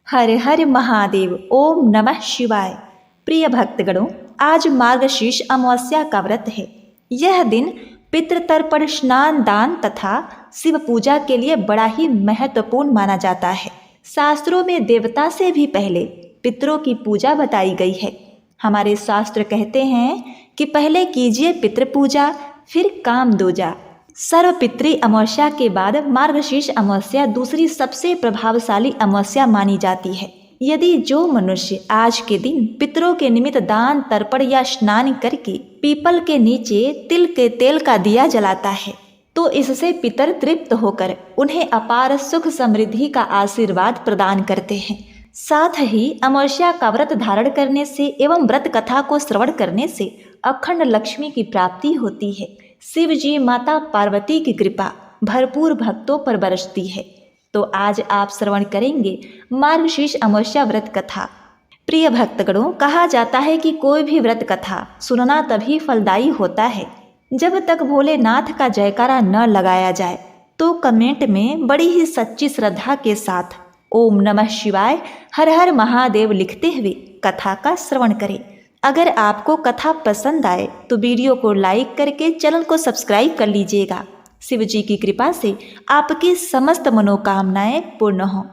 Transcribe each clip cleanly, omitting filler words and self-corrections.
हर हर महादेव। ओम नमः शिवाय। प्रिय भक्तगणों, आज मार्गशीर्ष अमावस्या का व्रत है। यह दिन पितृतर्पण, स्नान, दान तथा शिव पूजा के लिए बड़ा ही महत्वपूर्ण माना जाता है। शास्त्रों में देवता से भी पहले पितरों की पूजा बताई गई है। हमारे शास्त्र कहते हैं कि पहले कीजिए पितृ पूजा, फिर काम दूजा। सर्वपितृ अमावस्या के बाद मार्गशीर्ष अमावस्या दूसरी सबसे प्रभावशाली अमावस्या मानी जाती है। यदि जो मनुष्य आज के दिन पितरों के निमित्त दान, तर्पण या स्नान करके पीपल के नीचे तिल के तेल का दिया जलाता है, तो इससे पितर तृप्त होकर उन्हें अपार सुख समृद्धि का आशीर्वाद प्रदान करते हैं। साथ ही अमावस्या का व्रत धारण करने से एवं व्रत कथा को श्रवण करने से अखंड लक्ष्मी की प्राप्ति होती है। शिव जी माता पार्वती की कृपा भरपूर भक्तों पर बरसती है। तो आज आप श्रवण करेंगे मार्गशीर्ष अमावस्या व्रत कथा। प्रिय भक्तगणों, कहा जाता है कि कोई भी व्रत कथा सुनना तभी फलदायी होता है जब तक भोलेनाथ का जयकारा न लगाया जाए। तो कमेंट में बड़ी ही सच्ची श्रद्धा के साथ ओम नमः शिवाय, हर हर महादेव लिखते हुए कथा का श्रवण करें। अगर आपको कथा पसंद आए तो वीडियो को लाइक करके चैनल को सब्सक्राइब कर लीजिएगा। शिव जी की कृपा से आपकी समस्त मनोकामनाएं पूर्ण हों।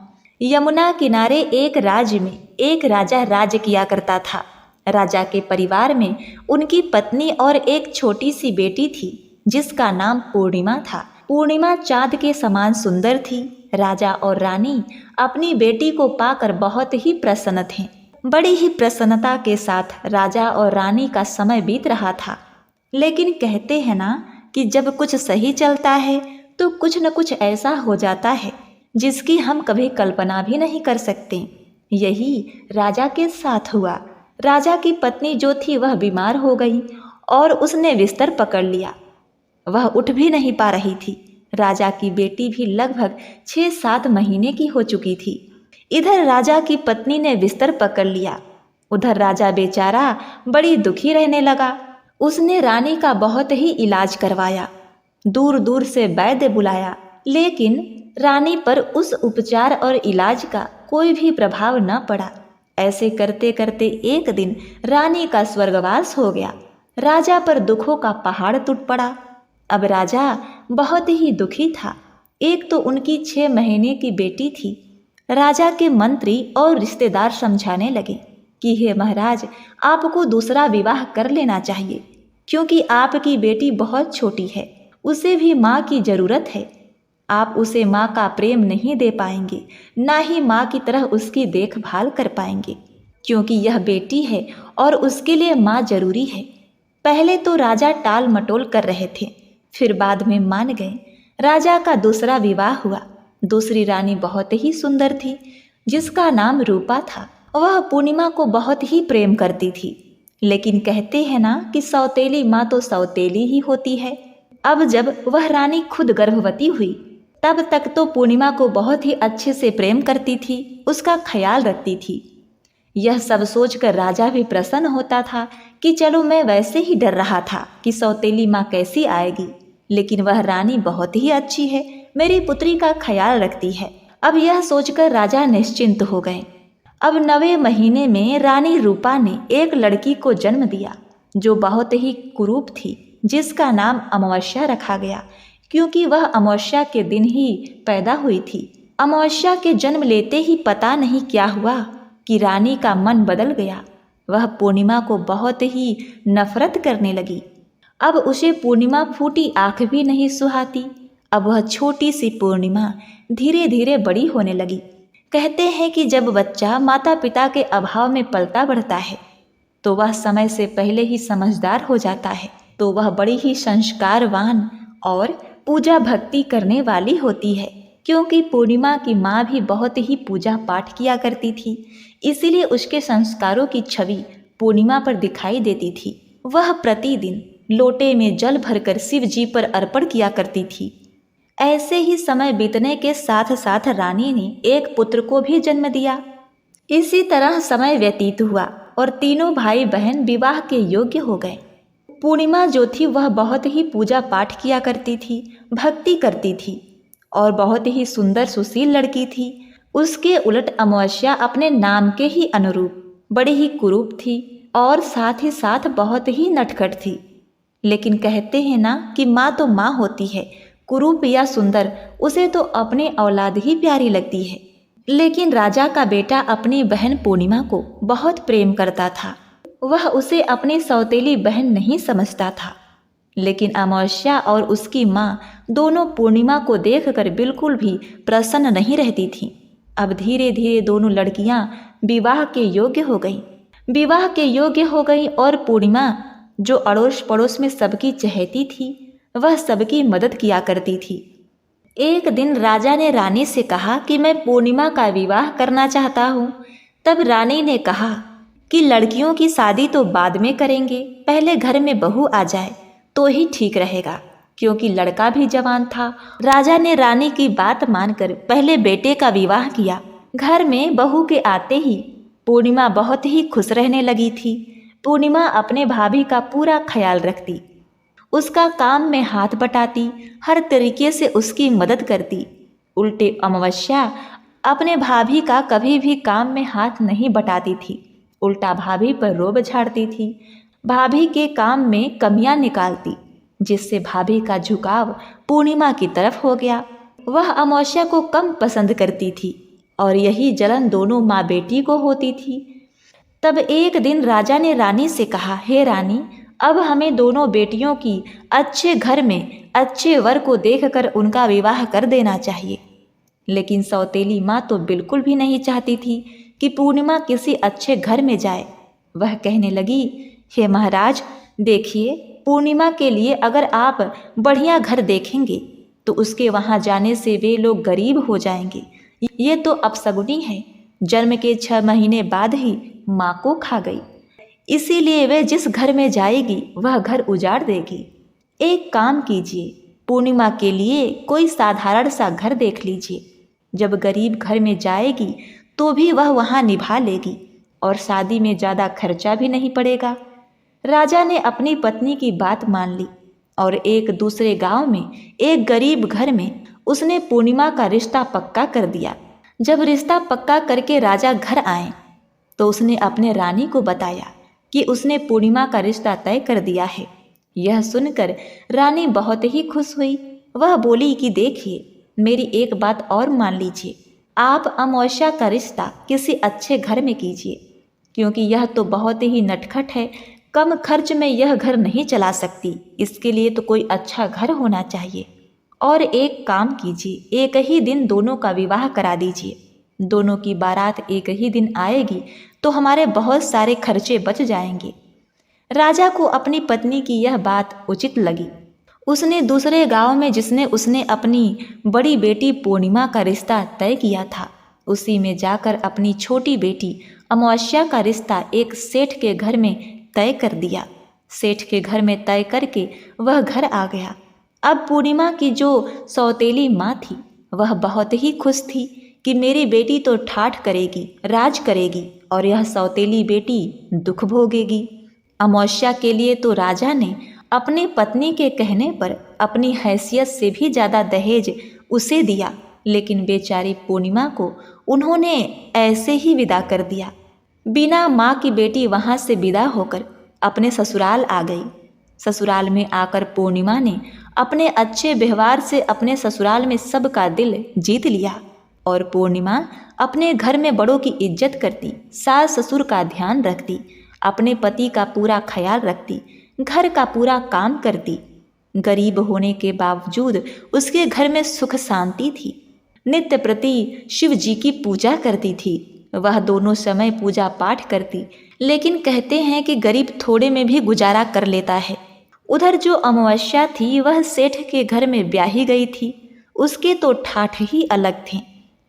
यमुना किनारे एक राज्य में एक राजा राज्य किया करता था। राजा के परिवार में उनकी पत्नी और एक छोटी सी बेटी थी जिसका नाम पूर्णिमा था। पूर्णिमा चाँद के समान सुंदर थी। राजा और रानी अपनी बेटी को पाकर बहुत ही प्रसन्न थे। बड़ी ही प्रसन्नता के साथ राजा और रानी का समय बीत रहा था। लेकिन कहते हैं ना कि जब कुछ सही चलता है तो कुछ न कुछ ऐसा हो जाता है जिसकी हम कभी कल्पना भी नहीं कर सकते। यही राजा के साथ हुआ। राजा की पत्नी जो थी वह बीमार हो गई और उसने बिस्तर पकड़ लिया। वह उठ भी नहीं पा रही थी। राजा की बेटी भी लगभग 6-7 महीने की हो चुकी थी। इधर राजा की पत्नी ने बिस्तर पकड़ लिया, उधर राजा बेचारा बड़ी दुखी रहने लगा। उसने रानी का बहुत ही इलाज करवाया, दूर दूर से वैद्य बुलाया, लेकिन रानी पर उस उपचार और इलाज का कोई भी प्रभाव न पड़ा। ऐसे करते करते एक दिन रानी का स्वर्गवास हो गया। राजा पर दुखों का पहाड़ टूट पड़ा। अब राजा बहुत ही दुखी था। एक तो उनकी 6 महीने की बेटी थी। राजा के मंत्री और रिश्तेदार समझाने लगे कि हे महाराज, आपको दूसरा विवाह कर लेना चाहिए क्योंकि आपकी बेटी बहुत छोटी है, उसे भी माँ की ज़रूरत है। आप उसे माँ का प्रेम नहीं दे पाएंगे, ना ही माँ की तरह उसकी देखभाल कर पाएंगे, क्योंकि यह बेटी है और उसके लिए माँ जरूरी है। पहले तो राजा टाल मटोल कर रहे थे, फिर बाद में मान गए। राजा का दूसरा विवाह हुआ। दूसरी रानी बहुत ही सुंदर थी जिसका नाम रूपा था। वह पूर्णिमा को बहुत ही प्रेम करती थी, लेकिन कहते हैं ना कि सौतेली माँ तो सौतेली ही होती है। अब जब वह रानी खुद गर्भवती हुई तब तक तो पूर्णिमा को बहुत ही अच्छे से प्रेम करती थी, उसका ख्याल रखती थी। यह सब सोचकर राजा भी प्रसन्न होता था कि चलो, मैं वैसे ही डर रहा था कि सौतेली माँ कैसी आएगी, लेकिन वह रानी बहुत ही अच्छी है, मेरी पुत्री का ख्याल रखती है। अब यह सोचकर राजा निश्चिंत हो गए। अब 9वें महीने में रानी रूपा ने एक लड़की को जन्म दिया जो बहुत ही कुरूप थी, जिसका नाम अमावस्या रखा गया क्योंकि वह अमावस्या के दिन ही पैदा हुई थी। अमावस्या के जन्म लेते ही पता नहीं क्या हुआ कि रानी का मन बदल गया। वह पूर्णिमा को बहुत ही नफरत करने लगी। अब उसे पूर्णिमा फूटी आंख भी नहीं सुहाती। अब वह छोटी सी पूर्णिमा धीरे धीरे बड़ी होने लगी। कहते हैं कि जब बच्चा माता पिता के अभाव में पलता बढ़ता है तो वह समय से पहले ही समझदार हो जाता है, तो वह बड़ी ही संस्कारवान और पूजा भक्ति करने वाली होती है। क्योंकि पूर्णिमा की माँ भी बहुत ही पूजा पाठ किया करती थी, इसीलिए उसके संस्कारों की छवि पूर्णिमा पर दिखाई देती थी। वह प्रतिदिन लोटे में जल भरकर शिव जी पर अर्पण किया करती थी। ऐसे ही समय बीतने के साथ साथ रानी ने एक पुत्र को भी जन्म दिया। इसी तरह समय व्यतीत हुआ और तीनों भाई बहन विवाह के योग्य हो गए। पूर्णिमा जो थी वह बहुत ही पूजा पाठ किया करती थी, भक्ति करती थी और बहुत ही सुंदर सुशील लड़की थी। उसके उलट अमावस्या अपने नाम के ही अनुरूप बड़ी ही कुरूप थी और साथ ही साथ बहुत ही नटखट थी। लेकिन कहते हैं ना कि माँ तो माँ होती है, कुरूप या सुंदर उसे तो अपनी औलाद ही प्यारी लगती है। लेकिन राजा का बेटा अपनी बहन पूर्णिमा को बहुत प्रेम करता था। वह उसे अपनी सौतेली बहन नहीं समझता था। लेकिन अमावस्या और उसकी माँ दोनों पूर्णिमा को देखकर बिल्कुल भी प्रसन्न नहीं रहती थीं। अब धीरे धीरे दोनों लड़कियां विवाह के योग्य हो गई और पूर्णिमा जो अड़ोस पड़ोस में सबकी चहेती थी, वह सबकी मदद किया करती थी। एक दिन राजा ने रानी से कहा कि मैं पूर्णिमा का विवाह करना चाहता हूँ। तब रानी ने कहा कि लड़कियों की शादी तो बाद में करेंगे, पहले घर में बहू आ जाए तो ही ठीक रहेगा, क्योंकि लड़का भी जवान था। राजा ने रानी की बात मानकर पहले बेटे का विवाह किया। घर में बहू के आते ही पूर्णिमा बहुत ही खुश रहने लगी थी। पूर्णिमा अपने भाभी का पूरा ख्याल रखती, उसका काम में हाथ बटाती, हर तरीके से उसकी मदद करती। उल्टे अमावस्या अपने भाभी का कभी भी काम में हाथ नहीं बटाती थी, उल्टा भाभी पर रोब झाड़ती थी, भाभी के काम में कमियां निकालती, जिससे भाभी का झुकाव पूर्णिमा की तरफ हो गया। वह अमावस्या को कम पसंद करती थी और यही जलन दोनों माँ बेटी को होती थी। तब एक दिन राजा ने रानी से कहा, हे रानी, अब हमें दोनों बेटियों की अच्छे घर में अच्छे वर को देखकर उनका विवाह कर देना चाहिए। लेकिन सौतेली माँ तो बिल्कुल भी नहीं चाहती थी कि पूर्णिमा किसी अच्छे घर में जाए। वह कहने लगी, हे महाराज, देखिए, पूर्णिमा के लिए अगर आप बढ़िया घर देखेंगे तो उसके वहाँ जाने से वे लोग गरीब हो जाएंगे। ये तो अपशगुनी है। जन्म के 6 महीने बाद ही माँ को खा गई, इसीलिए वे जिस घर में जाएगी वह घर उजाड़ देगी। एक काम कीजिए, पूर्णिमा के लिए कोई साधारण सा घर देख लीजिए। जब गरीब घर में जाएगी तो भी वह वहाँ निभा लेगी और शादी में ज़्यादा खर्चा भी नहीं पड़ेगा। राजा ने अपनी पत्नी की बात मान ली और एक दूसरे गांव में एक गरीब घर में उसने पूर्णिमा का रिश्ता पक्का कर दिया। जब रिश्ता पक्का करके राजा घर आए तो उसने अपने रानी को बताया कि उसने पूर्णिमा का रिश्ता तय कर दिया है। यह सुनकर रानी बहुत ही खुश हुई। वह बोली कि देखिए, मेरी एक बात और मान लीजिए, आप अमावस्या का रिश्ता किसी अच्छे घर में कीजिए, क्योंकि यह तो बहुत ही नटखट है, कम खर्च में यह घर नहीं चला सकती, इसके लिए तो कोई अच्छा घर होना चाहिए। और एक काम कीजिए, एक ही दिन दोनों का विवाह करा दीजिए। दोनों की बारात एक ही दिन आएगी तो हमारे बहुत सारे खर्चे बच जाएंगे। राजा को अपनी पत्नी की यह बात उचित लगी। उसने दूसरे गांव में जिसने उसने अपनी बड़ी बेटी पूर्णिमा का रिश्ता तय किया था, उसी में जाकर अपनी छोटी बेटी अमावस्या का रिश्ता एक सेठ के घर में तय कर दिया। सेठ के घर में तय करके वह घर आ गया। अब पूर्णिमा की जो सौतेली माँ थी वह बहुत ही खुश थी कि मेरी बेटी तो ठाठ करेगी, राज करेगी और यह सौतेली बेटी दुख भोगेगी। अमावस्या के लिए तो राजा ने अपनी पत्नी के कहने पर अपनी हैसियत से भी ज़्यादा दहेज उसे दिया, लेकिन बेचारी पूर्णिमा को उन्होंने ऐसे ही विदा कर दिया। बिना माँ की बेटी वहाँ से विदा होकर अपने ससुराल आ गई। ससुराल में आकर पूर्णिमा ने अपने अच्छे व्यवहार से अपने ससुराल में सबका दिल जीत लिया और पूर्णिमा अपने घर में बड़ों की इज्जत करती, सास ससुर का ध्यान रखती, अपने पति का पूरा ख्याल रखती, घर का पूरा काम करती। गरीब होने के बावजूद उसके घर में सुख शांति थी। नित्य प्रति शिव जी की पूजा करती थी। वह दोनों समय पूजा पाठ करती, लेकिन कहते हैं कि गरीब थोड़े में भी गुजारा कर लेता है। उधर जो अमावस्या थी वह सेठ के घर में ब्याही गई थी। उसके तो ठाठ ही अलग थे।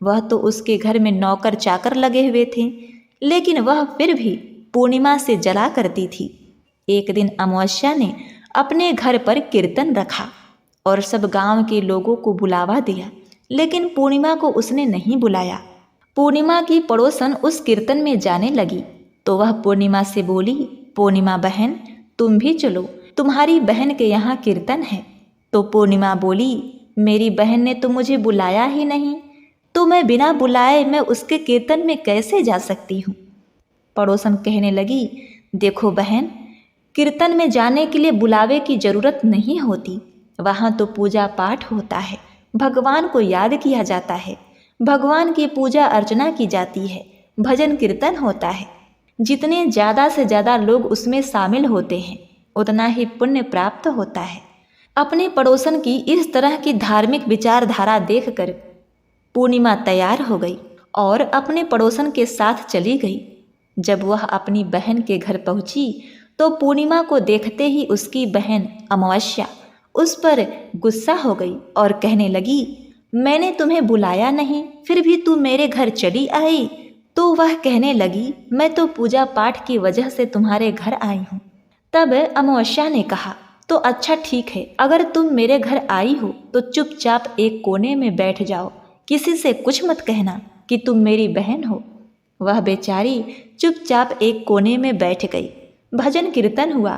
वह तो उसके घर में नौकर चाकर लगे हुए थे, लेकिन वह फिर भी पूर्णिमा से जला करती थी। एक दिन अमावस्या ने अपने घर पर कीर्तन रखा और सब गांव के लोगों को बुलावा दिया, लेकिन पूर्णिमा को उसने नहीं बुलाया। पूर्णिमा की पड़ोसन उस कीर्तन में जाने लगी तो वह पूर्णिमा से बोली, पूर्णिमा बहन, तुम भी चलो, तुम्हारी बहन के यहाँ कीर्तन है। तो पूर्णिमा बोली, मेरी बहन ने तो मुझे बुलाया ही नहीं, तो मैं बिना बुलाए मैं उसके कीर्तन में कैसे जा सकती हूँ। पड़ोसन कहने लगी, देखो बहन, कीर्तन में जाने के लिए बुलावे की जरूरत नहीं होती। वहाँ तो पूजा पाठ होता है, भगवान को याद किया जाता है, भगवान की पूजा अर्चना की जाती है, भजन कीर्तन होता है। जितने ज़्यादा से ज़्यादा लोग उसमें शामिल होते हैं उतना ही पुण्य प्राप्त होता है। अपने पड़ोसन की इस तरह की धार्मिक विचारधारा देखकर पूर्णिमा तैयार हो गई और अपने पड़ोसन के साथ चली गई। जब वह अपनी बहन के घर पहुंची तो पूर्णिमा को देखते ही उसकी बहन अमावस्या उस पर गुस्सा हो गई और कहने लगी, मैंने तुम्हें बुलाया नहीं, फिर भी तू मेरे घर चली आई। तो वह कहने लगी, मैं तो पूजा पाठ की वजह से तुम्हारे घर आई हूँ। तब अमावस्या ने कहा, तो अच्छा ठीक है, अगर तुम मेरे घर आई हो तो चुपचाप एक कोने में बैठ जाओ, किसी से कुछ मत कहना कि तुम मेरी बहन हो। वह बेचारी चुपचाप एक कोने में बैठ गई। भजन कीर्तन हुआ,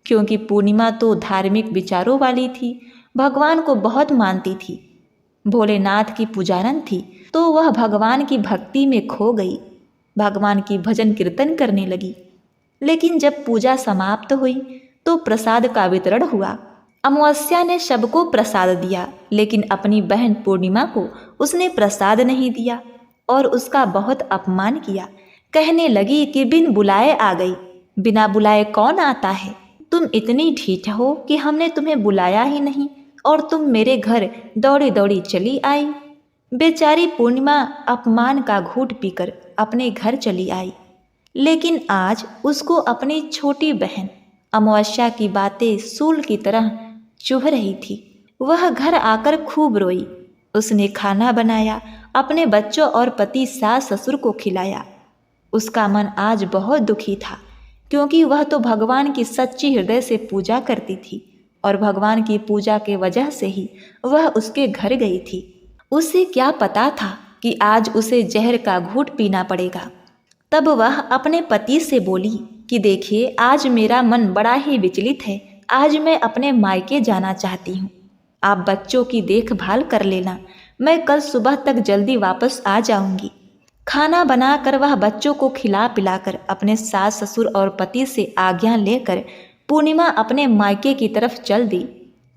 क्योंकि पूर्णिमा तो धार्मिक विचारों वाली थी, भगवान को बहुत मानती थी, भोलेनाथ की पुजारन थी, तो वह भगवान की भक्ति में खो गई, भगवान की भजन कीर्तन करने लगी। लेकिन जब पूजा समाप्त हुई तो प्रसाद का वितरण हुआ। अमावस्या ने सबको प्रसाद दिया, लेकिन अपनी बहन पूर्णिमा को उसने प्रसाद नहीं दिया और उसका बहुत अपमान किया। कहने लगी कि बिन बुलाए आ गई, बिना बुलाए कौन आता है? तुम इतनी ढीठ हो कि हमने तुम्हें बुलाया ही नहीं और तुम मेरे घर दौड़ी दौड़ी चली आई। बेचारी पूर्णिमा अपमान का घूंट पीकर अपने घर चली आई। लेकिन आज उसको अपनी छोटी बहन अमावस्या की बातें सूल की तरह चुभ रही थी। वह घर आकर खूब रोई। उसने खाना बनाया, अपने बच्चों और पति सास ससुर को खिलाया। उसका मन आज बहुत दुखी था, क्योंकि वह तो भगवान की सच्ची हृदय से पूजा करती थी और भगवान की पूजा के वजह से ही वह उसके घर गई थी। उसे क्या पता था कि आज उसे जहर का घूंट पीना पड़ेगा। तब वह अपने पति से बोली कि देखिए, आज मेरा मन बड़ा ही विचलित है, आज मैं अपने मायके जाना चाहती हूँ। आप बच्चों की देखभाल कर लेना, मैं कल सुबह तक जल्दी वापस आ जाऊंगी। खाना बनाकर वह बच्चों को खिला पिलाकर अपने सास ससुर और पति से आज्ञा लेकर पूर्णिमा अपने मायके की तरफ चल दी,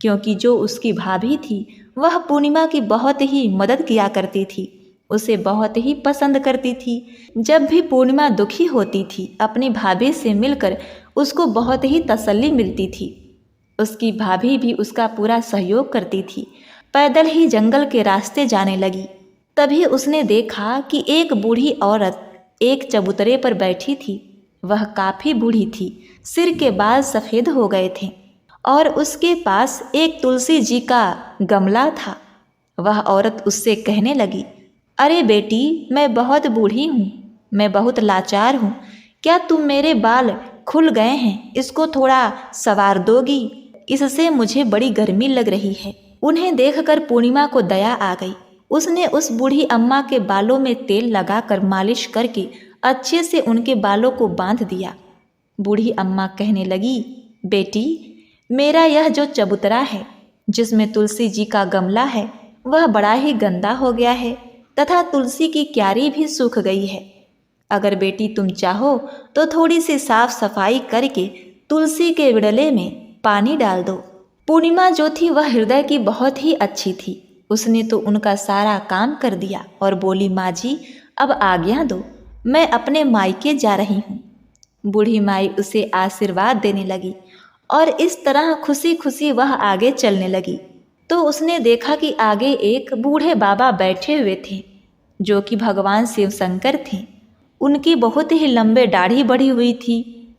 क्योंकि जो उसकी भाभी थी वह पूर्णिमा की बहुत ही मदद किया करती थी, उसे बहुत ही पसंद करती थी। जब भी पूर्णिमा दुखी होती थी, अपनी भाभी से मिलकर उसको बहुत ही तसल्ली मिलती थी। उसकी भाभी भी उसका पूरा सहयोग करती थी। पैदल ही जंगल के रास्ते जाने लगी। तभी उसने देखा कि एक बूढ़ी औरत एक चबूतरे पर बैठी थी। वह काफ़ी बूढ़ी थी, सिर के बाल सफ़ेद हो गए थे और उसके पास एक तुलसी जी का गमला था। वह औरत उससे कहने लगी, अरे बेटी, मैं बहुत बूढ़ी हूँ, मैं बहुत लाचार हूँ, क्या तुम मेरे बाल खुल गए हैं, इसको थोड़ा संवार दोगी? इससे मुझे बड़ी गर्मी लग रही है। उन्हें देखकर पूर्णिमा को दया आ गई। उसने उस बूढ़ी अम्मा के बालों में तेल लगाकर मालिश करके अच्छे से उनके बालों को बांध दिया। बूढ़ी अम्मा कहने लगी, बेटी, मेरा यह जो चबूतरा है जिसमें तुलसी जी का गमला है वह बड़ा ही गंदा हो गया है तथा तुलसी की क्यारी भी सूख गई है। अगर बेटी तुम चाहो तो थोड़ी सी साफ सफाई करके तुलसी के विड़ले में पानी डाल दो। पूर्णिमा जो थी वह हृदय की बहुत ही अच्छी थी। उसने तो उनका सारा काम कर दिया और बोली, माँ जी, अब आज्ञा दो, मैं अपने मायके जा रही हूँ। बूढ़ी माई उसे आशीर्वाद देने लगी और इस तरह खुशी खुशी वह आगे चलने लगी। तो उसने देखा कि आगे एक बूढ़े बाबा बैठे हुए थे जो कि भगवान शिव शंकर थे। उनकी बहुत ही लंबे दाढ़ी बढ़ी हुई थी,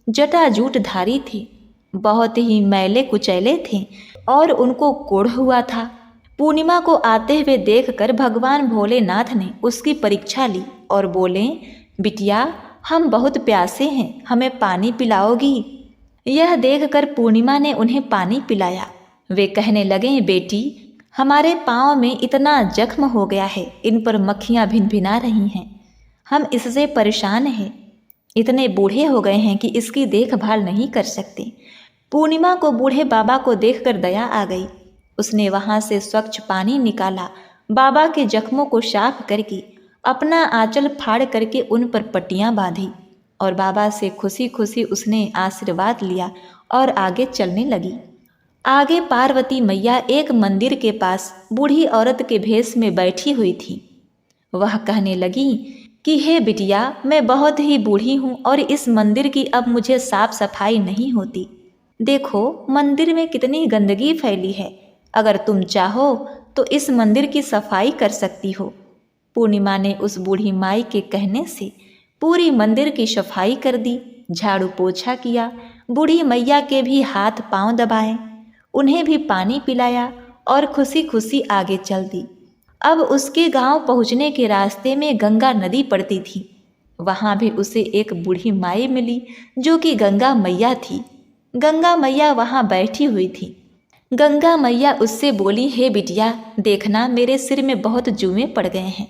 जटाजूट धारी थी, बहुत ही मैले कुचैले थे और उनको कोढ़ हुआ था। पूर्णिमा को आते हुए देखकर भगवान भोलेनाथ ने उसकी परीक्षा ली और बोले, बिटिया, हम बहुत प्यासे हैं, हमें पानी पिलाओगी? यह देखकर पूर्णिमा ने उन्हें पानी पिलाया। वे कहने लगे, बेटी, हमारे पाँव में इतना जख्म हो गया है, इन पर मक्खियाँ भिनभिना रही हैं, हम इससे परेशान हैं, इतने बूढ़े हो गए हैं कि इसकी देखभाल नहीं कर सकते। पूर्णिमा को बूढ़े बाबा को देखकर दया आ गई। उसने वहाँ से स्वच्छ पानी निकाला बाबा के जख्मों को साफ करके अपना आंचल फाड़ करके उन पर पट्टियां बांधी और बाबा से खुशी खुशी उसने आशीर्वाद लिया और आगे चलने लगी। आगे पार्वती मैया एक मंदिर के पास बूढ़ी औरत के भेष में बैठी हुई थी। वह कहने लगी कि हे बिटिया, मैं बहुत ही बूढ़ी हूँ और इस मंदिर की अब मुझे साफ सफाई नहीं होती। देखो मंदिर में कितनी गंदगी फैली है, अगर तुम चाहो तो इस मंदिर की सफाई कर सकती हो। पूर्णिमा ने उस बूढ़ी माई के कहने से पूरी मंदिर की सफाई कर दी, झाड़ू पोछा किया, बूढ़ी मैया के भी हाथ पांव दबाए, उन्हें भी पानी पिलाया और खुशी खुशी आगे चल दी। अब उसके गांव पहुंचने के रास्ते में गंगा नदी पड़ती थी। वहां भी उसे एक बूढ़ी माई मिली जो कि गंगा मैया थी। गंगा मैया वहां बैठी हुई थी। गंगा मैया उससे बोली, हे बिटिया, देखना मेरे सिर में बहुत जुएं पड़ गए हैं।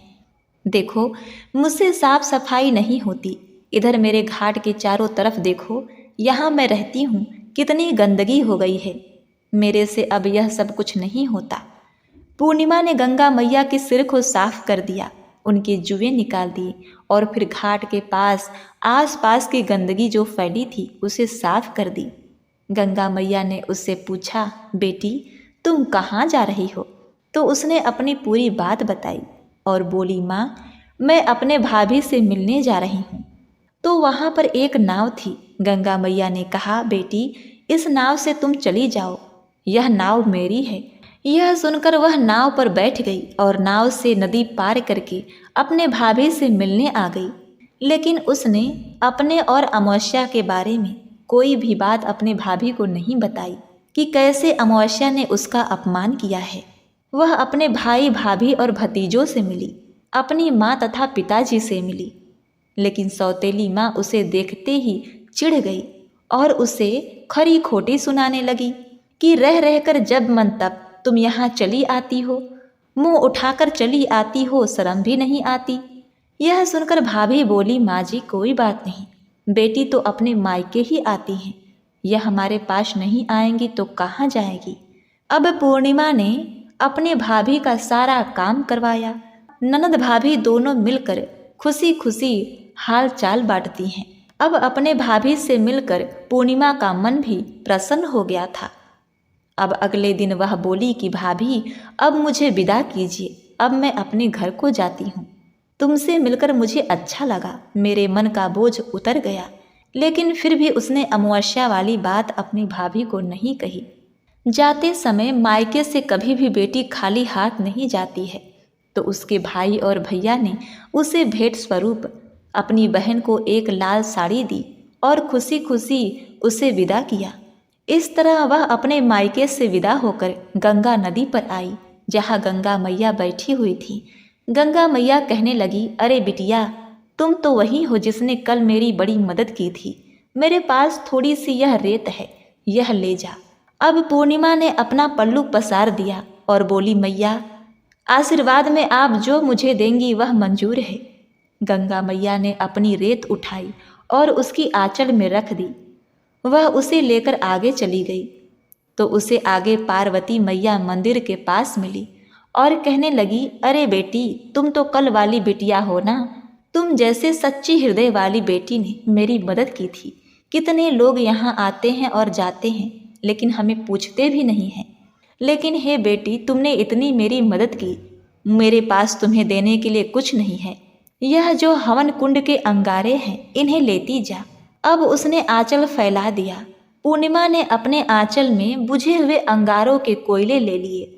देखो मुझसे साफ सफाई नहीं होती। इधर मेरे घाट के चारों तरफ देखो, यहाँ मैं रहती हूँ, कितनी गंदगी हो गई है। मेरे से अब यह सब कुछ नहीं होता। पूर्णिमा ने गंगा मैया के सिर को साफ कर दिया, उनकी जुएं निकाल दी और फिर घाट के पास आसपास की गंदगी जो फैली थी उसे साफ कर दी। गंगा मैया ने उससे पूछा, बेटी तुम कहाँ जा रही हो? तो उसने अपनी पूरी बात बताई और बोली, माँ मैं अपने भाभी से मिलने जा रही हूँ। तो वहाँ पर एक नाव थी। गंगा मैया ने कहा, बेटी इस नाव से तुम चली जाओ, यह नाव मेरी है। यह सुनकर वह नाव पर बैठ गई और नाव से नदी पार करके अपने भाभी से मिलने आ गई। लेकिन उसने अपने और अमावस्या के बारे में कोई भी बात अपने भाभी को नहीं बताई कि कैसे अमावस्या ने उसका अपमान किया है। वह अपने भाई भाभी और भतीजों से मिली, अपनी माँ तथा पिताजी से मिली, लेकिन सौतेली माँ उसे देखते ही चिढ़ गई और उसे खरी खोटी सुनाने लगी कि रह रहकर जब मन तब तुम यहाँ चली आती हो, मुंह उठाकर चली आती हो, शर्म भी नहीं आती। यह सुनकर भाभी बोली, माँ जी कोई बात नहीं, बेटी तो अपने मायके ही आती हैं, यह हमारे पास नहीं आएंगी तो कहाँ जाएगी। अब पूर्णिमा ने अपने भाभी का सारा काम करवाया। ननद भाभी दोनों मिलकर खुशी खुशी हाल चाल बांटती हैं। अब अपने भाभी से मिलकर पूर्णिमा का मन भी प्रसन्न हो गया था। अब अगले दिन वह बोली कि भाभी अब मुझे विदा कीजिए, अब मैं अपने घर को जाती हूँ। तुमसे मिलकर मुझे अच्छा लगा, मेरे मन का बोझ उतर गया। लेकिन फिर भी उसने अमावस्या वाली बात अपनी भाभी को नहीं कही। जाते समय मायके से कभी भी बेटी खाली हाथ नहीं जाती है, तो उसके भाई और भैया ने उसे भेंट स्वरूप अपनी बहन को एक लाल साड़ी दी और खुशी खुशी उसे विदा किया। इस तरह वह अपने मायके से विदा होकर गंगा नदी पर आई, जहाँ गंगा मैया बैठी हुई थी। गंगा मैया कहने लगी, अरे बिटिया तुम तो वही हो जिसने कल मेरी बड़ी मदद की थी। मेरे पास थोड़ी सी यह रेत है, यह ले जा। अब पूर्णिमा ने अपना पल्लू पसार दिया और बोली, मैया आशीर्वाद में आप जो मुझे देंगी वह मंजूर है। गंगा मैया ने अपनी रेत उठाई और उसकी आंचल में रख दी। वह उसे लेकर आगे चली गई तो उसे आगे पार्वती मैया मंदिर के पास मिली और कहने लगी, अरे बेटी तुम तो कल वाली बिटिया हो ना, तुम जैसे सच्ची हृदय वाली बेटी ने मेरी मदद की थी। कितने लोग यहाँ आते हैं और जाते हैं लेकिन हमें पूछते भी नहीं हैं। लेकिन हे बेटी तुमने इतनी मेरी मदद की, मेरे पास तुम्हें देने के लिए कुछ नहीं है। यह जो हवन कुंड के अंगारे हैं इन्हें लेती जा। अब उसने आंचल फैला दिया। पूर्णिमा ने अपने आंचल में बुझे हुए अंगारों के कोयले ले लिए।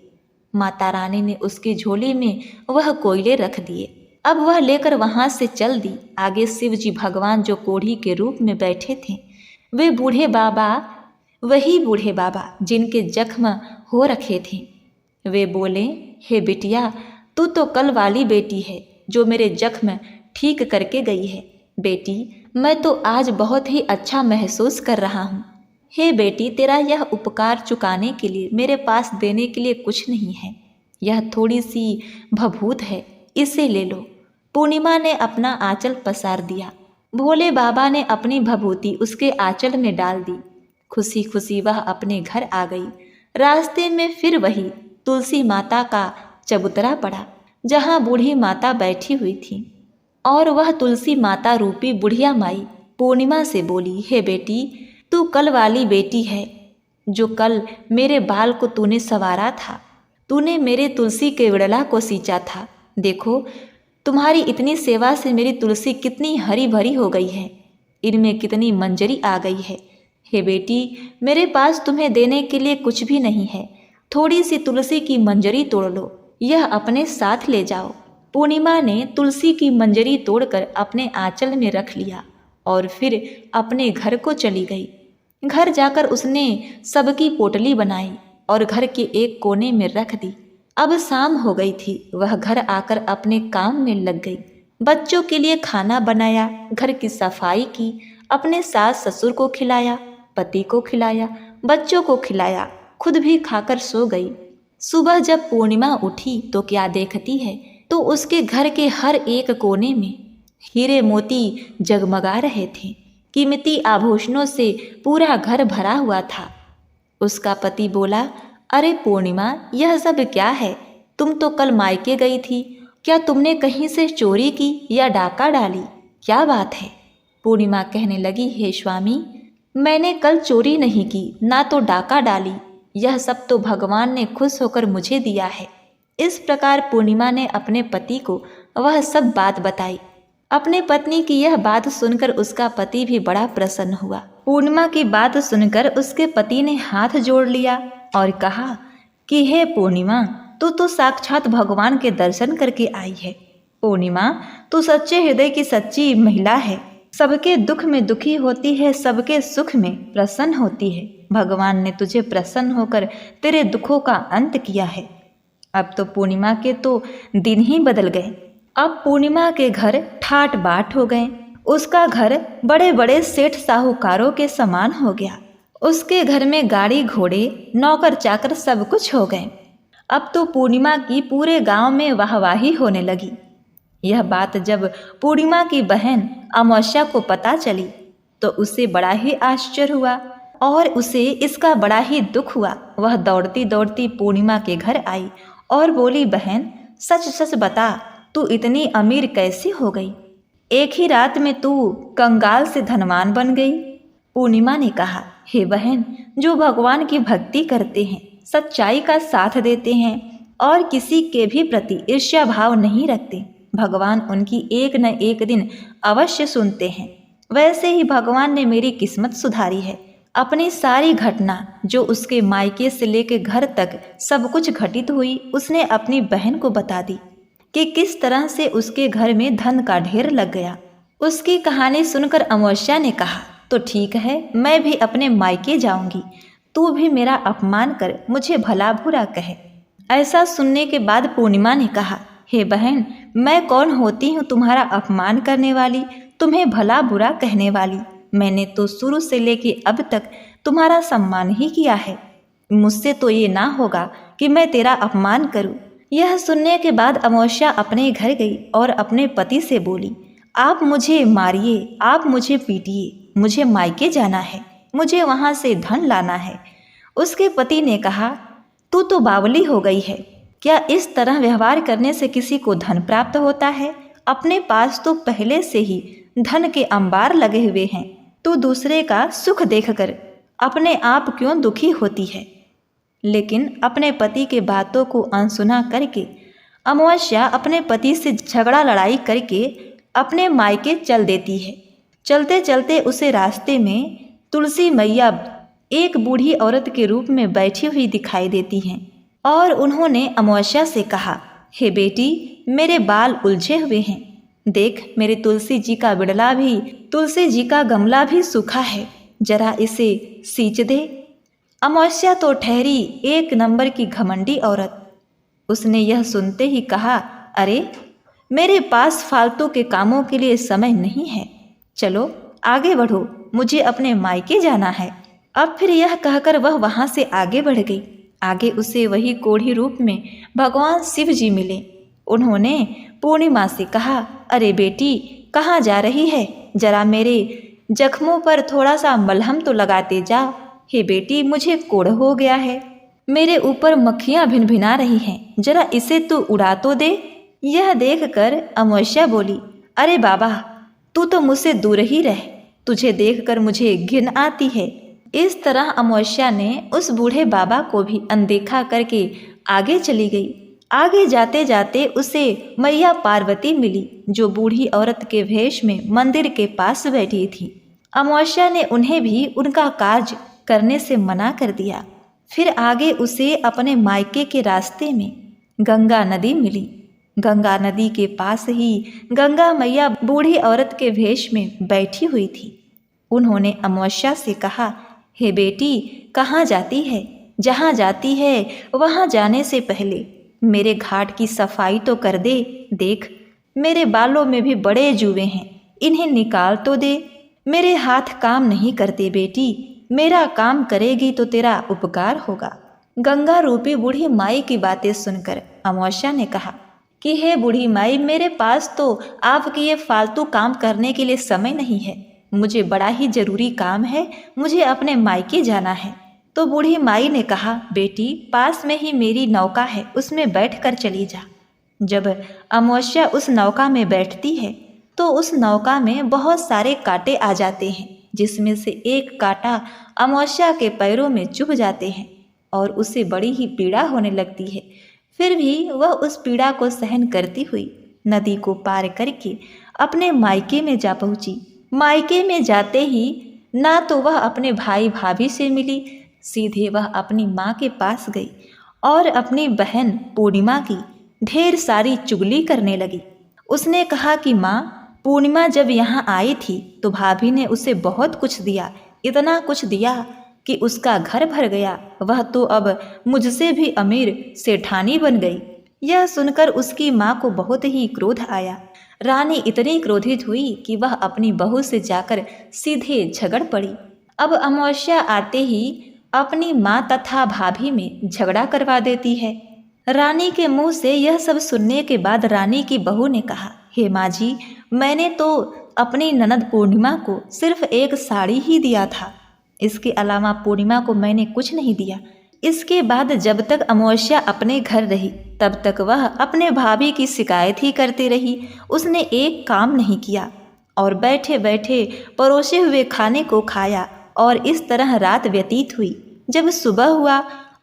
माता रानी ने उसकी झोली में वह कोयले रख दिए। अब वह लेकर वहां से चल दी। आगे शिव जी भगवान जो कोढ़ी के रूप में बैठे थे, वे बूढ़े बाबा, वही बूढ़े बाबा जिनके जख्म हो रखे थे। वे बोले, हे बिटिया तू तो कल वाली बेटी है जो मेरे जख्म ठीक करके गई है। बेटी मैं तो आज बहुत ही अच्छा महसूस कर रहा हूँ। हे बेटी तेरा यह उपकार चुकाने के लिए मेरे पास देने के लिए कुछ नहीं है। यह थोड़ी सी भभूत है, इसे ले लो। पूर्णिमा ने अपना आंचल पसार दिया। भोले बाबा ने अपनी भभूति उसके आंचल में डाल दी। खुशी खुशी वह अपने घर आ गई। रास्ते में फिर वही तुलसी माता का चबूतरा पड़ा जहाँ बूढ़ी माता बैठी हुई थी, और वह तुलसी माता रूपी बुढ़िया माई पूर्णिमा से बोली, हे बेटी, तू कल वाली बेटी है जो कल मेरे बाल को तूने संवारा था, तूने मेरे तुलसी के विड़ला को सींचा था। देखो तुम्हारी इतनी सेवा से मेरी तुलसी कितनी हरी भरी हो गई है, इनमें कितनी मंजरी आ गई है। हे बेटी, मेरे पास तुम्हें देने के लिए कुछ भी नहीं है, थोड़ी सी तुलसी की मंजरी तोड़ लो, यह अपने साथ ले जाओ। पूर्णिमा ने तुलसी की मंजरी तोड़कर अपने आंचल में रख लिया और फिर अपने घर को चली गई। घर जाकर उसने सबकी पोटली बनाई और घर के एक कोने में रख दी। अब शाम हो गई थी, वह घर आकर अपने काम में लग गई। बच्चों के लिए खाना बनाया, घर की सफाई की, अपने सास ससुर को खिलाया, पति को खिलाया, बच्चों को खिलाया, खुद भी खाकर सो गई। सुबह जब पूर्णिमा उठी तो क्या देखती है, तो उसके घर के हर एक कोने में हीरे मोती जगमगा रहे थे। कीमती आभूषणों से पूरा घर भरा हुआ था। उसका पति बोला, अरे पूर्णिमा, यह सब क्या है? तुम तो कल मायके गई थी, क्या तुमने कहीं से चोरी की या डाका डाली? क्या बात है? पूर्णिमा कहने लगी, हे स्वामी, मैंने कल चोरी नहीं की, ना तो डाका डाली, यह सब तो भगवान ने खुश होकर मुझे दिया है। इस प्रकार पूर्णिमा ने अपने पति को वह सब बात बताई। अपने पत्नी की यह बात सुनकर उसका पति भी बड़ा प्रसन्न हुआ। पूर्णिमा की बात सुनकर उसके पति ने हाथ जोड़ लिया और कहा कि हे पूर्णिमा, तू तो साक्षात भगवान के दर्शन करके आई है। पूर्णिमा, तू सच्चे हृदय की सच्ची महिला है, सबके दुख में दुखी होती है, सबके सुख में प्रसन्न होती है। भगवान ने तुझे प्रसन्न होकर तेरे दुखों का अंत किया है। अब तो पूर्णिमा के तो दिन ही बदल गए। अब पूर्णिमा के घर ठाट बाट हो गए। उसका घर बड़े बड़े सेठ साहूकारों के समान हो गया। उसके घर में गाड़ी घोड़े, नौकर चाकर सब कुछ हो गए। अब तो पूर्णिमा की पूरे गांव में वाहवाही होने लगी। यह बात जब पूर्णिमा की बहन अमावस्या को पता चली तो उसे बड़ा ही आश्चर्य हुआ और उसे इसका बड़ा ही दुख हुआ। वह दौड़ती दौड़ती पूर्णिमा के घर आई और बोली, बहन, सच सच बता, तू इतनी अमीर कैसी हो गई? एक ही रात में तू कंगाल से धनवान बन गई। पूर्णिमा ने कहा, हे बहन, जो भगवान की भक्ति करते हैं, सच्चाई का साथ देते हैं और किसी के भी प्रति ईर्ष्या भाव नहीं रखते, भगवान उनकी एक न एक दिन अवश्य सुनते हैं। वैसे ही भगवान ने मेरी किस्मत सुधारी है। अपनी सारी घटना जो उसके मायके से लेकर घर तक सब कुछ घटित हुई, उसने अपनी बहन को बता दी कि किस तरह से उसके घर में धन का ढेर लग गया। उसकी कहानी सुनकर अमावस्या ने कहा, तो ठीक है, मैं भी अपने मायके जाऊंगी, तू भी मेरा अपमान कर, मुझे भला बुरा कहे। ऐसा सुनने के बाद पूर्णिमा ने कहा, हे बहन, मैं कौन होती हूँ तुम्हारा अपमान करने वाली, तुम्हें भला बुरा कहने वाली? मैंने तो शुरू से लेके अब तक तुम्हारा सम्मान ही किया है। मुझसे तो ये ना होगा कि मैं तेरा अपमान करूं। यह सुनने के बाद अमावस्या अपने घर गई और अपने पति से बोली, आप मुझे मारिए, आप मुझे पीटिए, मुझे मायके जाना है, मुझे वहाँ से धन लाना है। उसके पति ने कहा, तू तो बावली हो गई है, क्या इस तरह व्यवहार करने से किसी को धन प्राप्त होता है? अपने पास तो पहले से ही धन के अंबार लगे हुए हैं, तू दूसरे का सुख देखकर अपने आप क्यों दुखी होती है? लेकिन अपने पति के बातों को अनसुना करके अमावस्या अपने पति से झगड़ा लड़ाई करके अपने मायके चल देती है। चलते चलते उसे रास्ते में तुलसी मैया एक बूढ़ी औरत के रूप में बैठी हुई दिखाई देती हैं और उन्होंने अमावस्या से कहा, हे बेटी, मेरे बाल उलझे हुए हैं, देख मेरे तुलसी जी का बिड़ला भी, तुलसी जी का गमला भी सूखा है, जरा इसे सींच दे। अमावस्या तो ठहरी एक नंबर की घमंडी औरत। उसने यह सुनते ही कहा, अरे मेरे पास फालतू के कामों के लिए समय नहीं है, चलो आगे बढ़ो, मुझे अपने मायके जाना है। अब फिर यह कहकर वह वहाँ से आगे बढ़ गई। आगे उसे वही कोढ़ी रूप में भगवान शिव जी मिले। उन्होंने पूर्णिमा से कहा, अरे बेटी, कहाँ जा रही है? जरा मेरे जख्मों पर थोड़ा सा मलहम तो लगाते जा। हे बेटी, मुझे कोढ़ हो गया है। मेरे ऊपर मक्खियां भिनभिना रही हैं, जरा इसे तू उड़ा तो दे। यह देखकर अमावस्या बोली, अरे बाबा, तू तो मुझसे दूर ही रह, तुझे देखकर मुझे घिन आती है। इस तरह अमावस्या ने उस बूढ़े बाबा को भी अनदेखा करके आगे चली गई। आगे जाते जाते उसे मैया पार्वती मिली, जो बूढ़ी औरत के भेष में मंदिर के पास बैठी थी। अमावस्या ने उन्हें भी उनका कार्य करने से मना कर दिया। फिर आगे उसे अपने मायके के रास्ते में गंगा नदी मिली। गंगा नदी के पास ही गंगा मैया बूढ़ी औरत के भेष में बैठी हुई थी। उन्होंने अमावस्या से कहा, हे बेटी, कहाँ जाती है? जहाँ जाती है वहाँ जाने से पहले मेरे घाट की सफाई तो कर दे। देख, मेरे बालों में भी बड़े जुए हैं, इन्हें निकाल तो दे। मेरे हाथ काम नहीं करते बेटी, मेरा काम करेगी तो तेरा उपकार होगा। गंगा रूपी बूढ़ी माई की बातें सुनकर अमावस्या ने कहा कि हे बूढ़ी माई, मेरे पास तो आपके ये फालतू काम करने के लिए समय नहीं है, मुझे बड़ा ही जरूरी काम है, मुझे अपने मायके जाना है। तो बूढ़ी माई ने कहा, बेटी, पास में ही मेरी नौका है, उसमें बैठ कर चली जा। जब अमावस्या उस नौका में बैठती है तो उस नौका में बहुत सारे कांटे आ जाते हैं, जिसमें से एक कांटा अमावस्या के पैरों में चुभ जाते हैं और उसे बड़ी ही पीड़ा होने लगती है। फिर भी वह उस पीड़ा को सहन करती हुई नदी को पार करके अपने मायके में जा पहुंची। मायके में जाते ही ना तो वह अपने भाई भाभी से मिली, सीधे वह अपनी माँ के पास गई और अपनी बहन पूर्णिमा की ढेर सारी चुगली करने लगी। उसने कहा कि माँ, पूर्णिमा जब यहाँ आई थी तो भाभी ने उसे बहुत कुछ दिया, इतना कुछ दिया कि उसका घर भर गया, वह तो अब मुझसे भी अमीर सेठानी बन गई। यह सुनकर उसकी माँ को बहुत ही क्रोध आया। रानी इतनी क्रोधित हुई कि वह अपनी बहू से जाकर सीधे झगड़ पड़ी। अब अमावस्या आते ही अपनी माँ तथा भाभी में झगड़ा करवा देती है। रानी के मुंह से यह सब सुनने के बाद रानी की बहू ने कहा, हे माँ जी, मैंने तो अपनी ननद पूर्णिमा को सिर्फ एक साड़ी ही दिया था, इसके अलावा पूर्णिमा को मैंने कुछ नहीं दिया। इसके बाद जब तक अमावस्या अपने घर रही तब तक वह अपने भाभी की शिकायत ही करती रही। उसने एक काम नहीं किया और बैठे बैठे परोसे हुए खाने को खाया और इस तरह रात व्यतीत हुई। जब सुबह हुआ,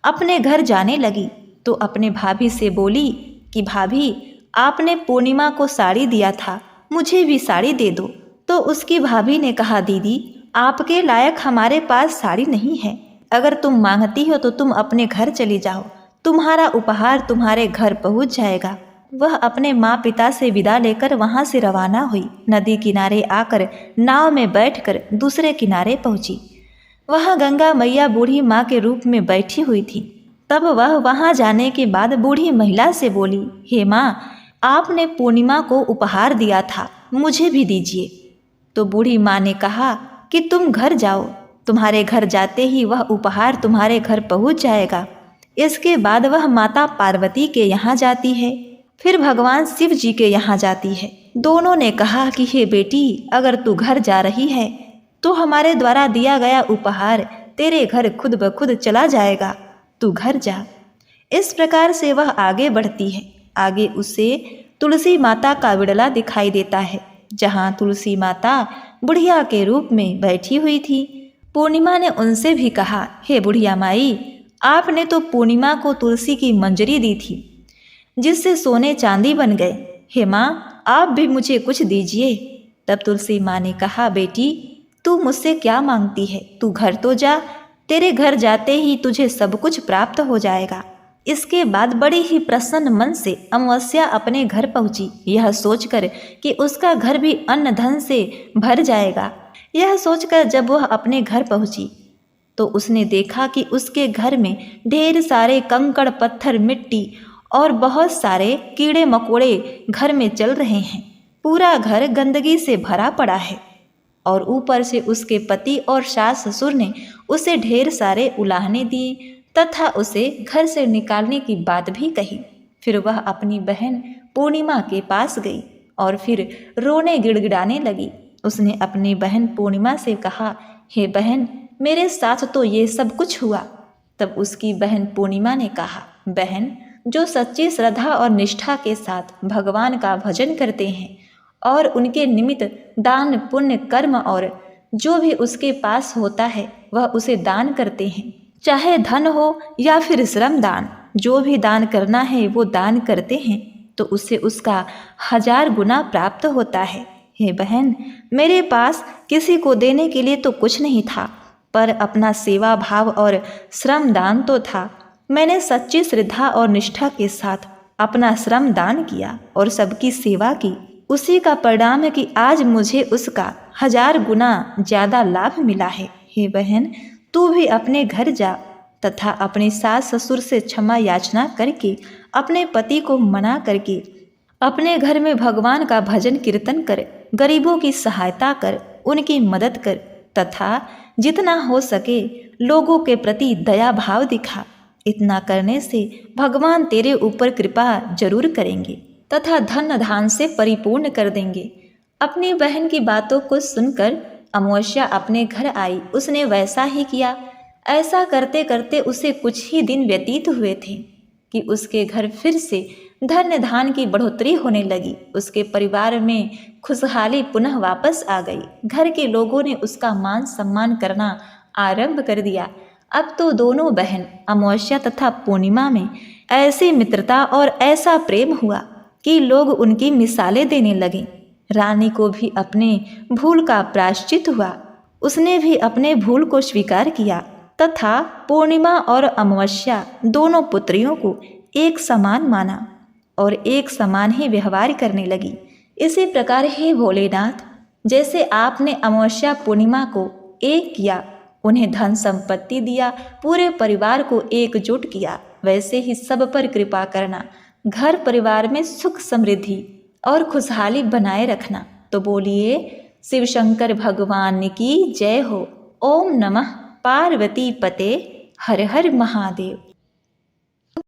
अपने घर जाने लगी तो अपने भाभी से बोली कि भाभी, आपने पूर्णिमा को साड़ी दिया था, मुझे भी साड़ी दे दो। तो उसकी भाभी ने कहा, दीदी, आपके लायक हमारे पास साड़ी नहीं है, अगर तुम मांगती हो तो तुम अपने घर चली जाओ, तुम्हारा उपहार तुम्हारे घर पहुंच जाएगा। वह अपने माँ पिता से विदा लेकर वहां से रवाना हुई। नदी किनारे आकर नाव में बैठकर दूसरे किनारे पहुंची। वह गंगा मैया बूढ़ी माँ के रूप में बैठी हुई थी। तब वह वहां जाने के बाद बूढ़ी महिला से बोली, हे माँ, आपने पूर्णिमा को उपहार दिया था, मुझे भी दीजिए। तो बूढ़ी माँ ने कहा कि तुम घर जाओ, तुम्हारे घर जाते ही वह उपहार तुम्हारे घर पहुंच जाएगा। इसके बाद वह माता पार्वती के यहाँ जाती है, फिर भगवान शिव जी के यहाँ जाती है। दोनों ने कहा कि हे बेटी, अगर तू घर जा रही है तो हमारे द्वारा दिया गया उपहार तेरे घर खुद ब खुद चला जाएगा, तू घर जा। इस प्रकार से वह आगे बढ़ती है। आगे उसे तुलसी माता का विड़ला दिखाई देता है, जहाँ तुलसी माता बुढ़िया के रूप में बैठी हुई थी। पूर्णिमा ने उनसे भी कहा, हे बुढ़िया माई, आपने तो पूर्णिमा को तुलसी की मंजरी दी थी जिससे सोने चांदी बन गए, हे माँ, आप भी मुझे कुछ दीजिए। तब तुलसी माँ ने कहा, बेटी, तू मुझसे क्या मांगती है, तू घर तो जा, तेरे घर जाते ही तुझे सब कुछ प्राप्त हो जाएगा। इसके बाद बड़ी ही प्रसन्न मन से अमावस्या अपने घर पहुंची, यह सोचकर कि उसका घर भी अन्न धन से भर जाएगा। यह सोचकर जब वह अपने घर पहुंची तो उसने देखा कि उसके घर में ढेर सारे कंकड़ पत्थर, मिट्टी और बहुत सारे कीड़े मकोड़े घर में चल रहे हैं। पूरा घर गंदगी से भरा पड़ा है और ऊपर से उसके पति और सास ससुर ने उसे ढेर सारे उलाहने दिए तथा उसे घर से निकालने की बात भी कही। फिर वह अपनी बहन पूर्णिमा के पास गई और फिर रोने गिड़गिड़ाने लगी। उसने अपनी बहन पूर्णिमा से कहा, हे बहन, मेरे साथ तो ये सब कुछ हुआ, तब उसकी बहन पूर्णिमा ने कहा, बहन, जो सच्ची श्रद्धा और निष्ठा के साथ भगवान का भजन करते हैं और उनके निमित्त दान पुण्य कर्म और जो भी उसके पास होता है वह उसे दान करते हैं, चाहे धन हो या फिर श्रम दान, जो भी दान करना है वो दान करते हैं तो उससे उसका 1000 गुना प्राप्त होता है। हे बहन, मेरे पास किसी को देने के लिए तो कुछ नहीं था, पर अपना सेवा भाव और श्रम दान तो था। मैंने सच्ची श्रद्धा और निष्ठा के साथ अपना श्रम दान किया और सबकी सेवा की। उसी का परिणाम है कि आज मुझे उसका 1000 गुना ज़्यादा लाभ मिला है। हे बहन, तू भी अपने घर जा तथा अपने सास ससुर से क्षमा याचना करके, अपने पति को मना करके अपने घर में भगवान का भजन कीर्तन कर, गरीबों की सहायता कर, उनकी मदद कर तथा जितना हो सके लोगों के प्रति दया भाव दिखा। इतना करने से भगवान तेरे ऊपर कृपा जरूर करेंगे तथा धन धान से परिपूर्ण कर देंगे। अपनी बहन की बातों को सुनकर अमावस्या अपने घर आई। उसने वैसा ही किया। ऐसा करते करते उसे कुछ ही दिन व्यतीत हुए थे कि उसके घर फिर से धन धान की बढ़ोतरी होने लगी। उसके परिवार में खुशहाली पुनः वापस आ गई। घर के लोगों ने उसका मान सम्मान करना आरंभ कर दिया। अब तो दोनों बहन अमावस्या तथा पूर्णिमा में ऐसी मित्रता और ऐसा प्रेम हुआ कि लोग उनकी मिसालें देने लगे। रानी को भी अपने भूल का प्रायश्चित हुआ। उसने भी अपने भूल को स्वीकार किया तथा पूर्णिमा और अमावस्या दोनों पुत्रियों को एक समान माना और एक समान ही व्यवहार करने लगी। इसी प्रकार हे भोलेनाथ, जैसे आपने अमावस्या पूर्णिमा को एक किया, उन्हें धन संपत्ति दिया, पूरे परिवार को एकजुट किया, वैसे ही सब पर कृपा करना, घर परिवार में सुख समृद्धि और खुशहाली बनाए रखना। तो बोलिए शिव शंकर भगवान की जय हो। ओम नमः पार्वती पते हर हर महादेव।